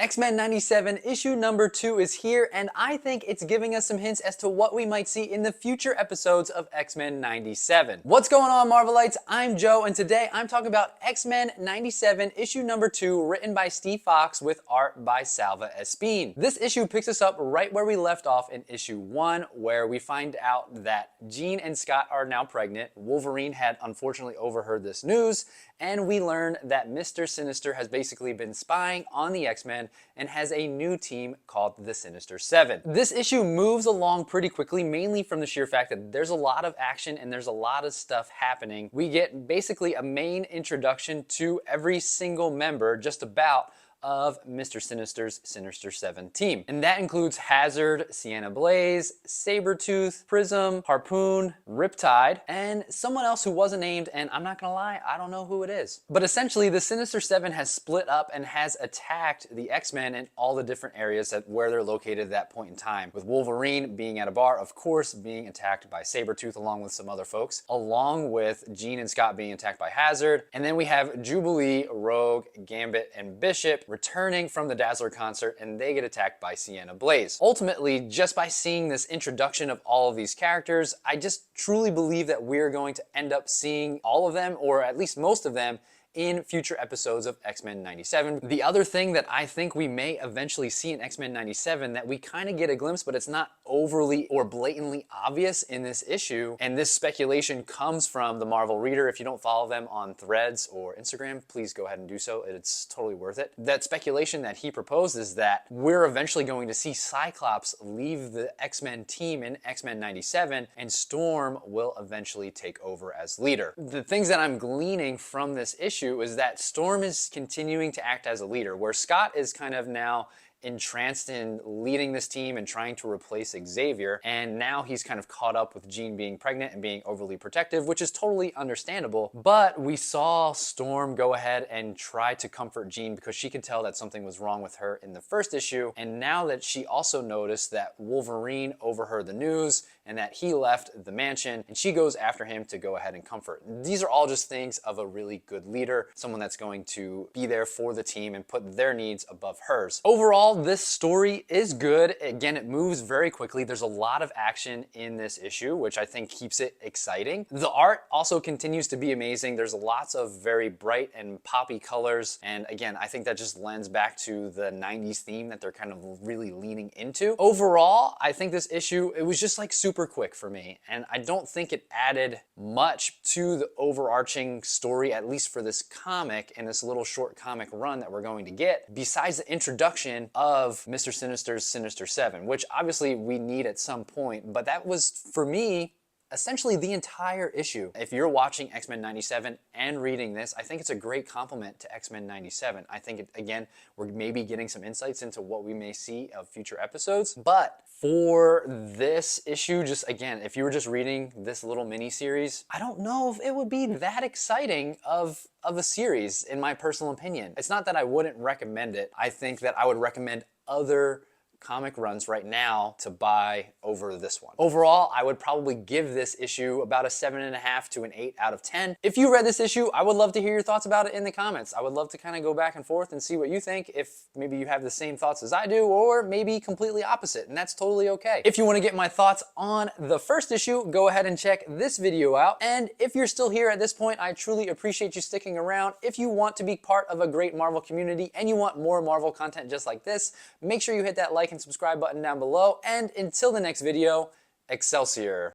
X-Men 97 issue number 2 is here, and I think it's giving us some hints as to what we might see in the future episodes of X-Men 97. What's going on, Marvelites? I'm Joe, and today I'm talking about X-Men 97 issue number 2, written by Steve Foxe with art by Salva Espin. This issue picks us up right where we left off in issue 1, where we find out that Jean and Scott are now pregnant. Wolverine had unfortunately overheard this news, and we learn that Mr. Sinister has basically been spying on the X-Men and has a new team called the Sinister 7. This issue moves along pretty quickly, mainly from the sheer fact that there's a lot of action and there's a lot of stuff happening. We get basically a main introduction to every single member, just about, of Mr. Sinister's Sinister 7 team. And that includes Hazard, Sienna Blaze, Sabretooth, Prism, Harpoon, Riptide, and someone else who wasn't named, and I'm not gonna lie, I don't know who it is. But essentially, the Sinister 7 has split up and has attacked the X-Men in all the different areas where they're located at that point in time, with Wolverine being at a bar, of course, being attacked by Sabretooth along with some other folks, along with Jean and Scott being attacked by Hazard, and then we have Jubilee, Rogue, Gambit, and Bishop returning from the Dazzler concert, and they get attacked by Sienna Blaze. Ultimately, just by seeing this introduction of all of these characters, I just truly believe that we're going to end up seeing all of them, or at least most of them, in future episodes of X-Men 97. The other thing that I think we may eventually see in X-Men 97 that we kind of get a glimpse, but it's not overly or blatantly obvious in this issue, and this speculation comes from the Marvel Reader. If you don't follow them on Threads or Instagram, please go ahead and do so. It's totally worth it. That speculation that he proposed is that we're eventually going to see Cyclops leave the X-Men team in X-Men 97, and Storm will eventually take over as leader. The things that I'm gleaning from this issue is that Storm is continuing to act as a leader, where Scott is kind of now entranced in leading this team and trying to replace Xavier, and now he's kind of caught up with Jean being pregnant and being overly protective, which is totally understandable. But we saw Storm go ahead and try to comfort Jean because she could tell that something was wrong with her in the first issue, and now that she also noticed that Wolverine overheard the news and that he left the mansion, and she goes after him to go ahead and comfort. These are all just things of a really good leader, someone that's going to be there for the team and put their needs above hers. Overall, this story is good. Again, it moves very quickly. There's a lot of action in this issue, which I think keeps it exciting. The art also continues to be amazing. There's lots of very bright and poppy colors, and again, I think that just lends back to the 90s theme that they're kind of really leaning into. Overall, I think this issue, it was just like super quick for me, and I don't think it added much to the overarching story, at least for this comic and this little short comic run that we're going to get, besides the introduction of Mr. Sinister's Sinister 7, which obviously we need at some point, but that was, for me, essentially the entire issue. If you're watching X-Men 97 and reading this, I think it's a great compliment to X-Men 97. I think, again, we're maybe getting some insights into what we may see of future episodes, but for this issue, just again, if you were just reading this little mini-series, I don't know if it would be that exciting of a series, in my personal opinion. It's not that I wouldn't recommend it. I think that I would recommend other comic runs right now to buy over this one. Overall, I would probably give this issue about a 7.5 to an 8 out of 10. If you read this issue, I would love to hear your thoughts about it in the comments. I would love to kind of go back and forth and see what you think, if maybe you have the same thoughts as I do, or maybe completely opposite, and that's totally okay. If you want to get my thoughts on the first issue, go ahead and check this video out. And if you're still here at this point, I truly appreciate you sticking around. If you want to be part of a great Marvel community and you want more Marvel content just like this, make sure you hit that like and subscribe button down below. And until the next video, Excelsior.